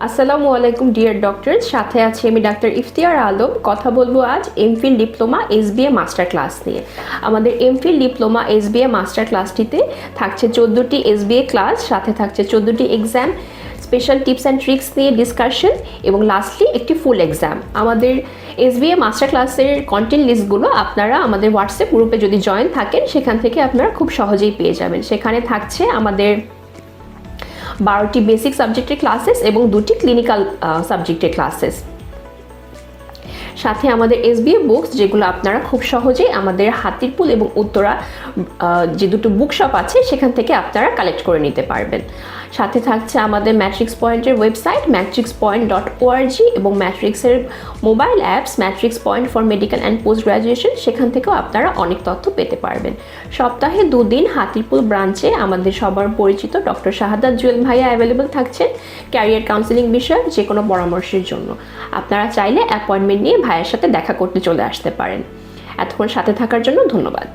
আসসালামু আলাইকুম deer doctors, সাথে আছি আমি ডাক্তার ইফতিয়ার আলম। কথা বলবো আজ MPhil diploma SBA master class নিয়ে। আমাদের এমফিল ডিপ্লোমা এসবিএ মাস্টার ক্লাসটিতে থাকছে 14টি এসবিএ ক্লাস, সাথে থাকছে 14টি exam, special tips and tricks নিয়ে ডিসকাশন এবং লাস্টলি একটি ফুল এক্সাম। আমাদের এসবিএ মাস্টার ক্লাসের কন্টেন্ট লিস্টগুলো আপনারা আমাদের হোয়াটসঅ্যাপ গ্রুপে যদি জয়েন থাকেন সেখান থেকে আপনারা খুব সহজেই পেয়ে যাবেন। সেখানে থাকছে আমাদের 12টি বেসিক সাবজেক্টের ক্লাসেস এবং 2টি ক্লিনিক্যাল সাবজেক্টের ক্লাসেস, সাথে আমাদের এসবিএ বুকস, যেগুলো আপনারা খুব সহজেই আমাদের হাতিরপুল এবং উত্তরা যে দুটো বুকশপ আছে সেখান থেকে আপনারা কালেক্ট করে নিতে পারবেন। সাথে থাকছে আমাদের ম্যাট্রিক্স পয়েন্টের ওয়েবসাইট matrixpoint.org এবং ম্যাট্রিক্সের mobile apps matrix point for medical and post graduation, সেখান থেকেও আপনারা অনেক তথ্য পেতে পারবেন। সপ্তাহে 2 দিন হাতিরপুল ব্রাঞ্চে আমাদের সবার পরিচিত ডক্টর শাহাদাত জুয়েল ভাইয়া অ্যাভেলেবল থাকছেন ক্যারিয়ার কাউন্সেলিং বিষয়ে যে কোনো পরামর্শের জন্য। আপনারা চাইলে অ্যাপয়েন্টমেন্ট নিয়ে ভাইয়ের সাথে দেখা করতে চলে আসতে পারেন। এতক্ষণ সাথে থাকার জন্য ধন্যবাদ।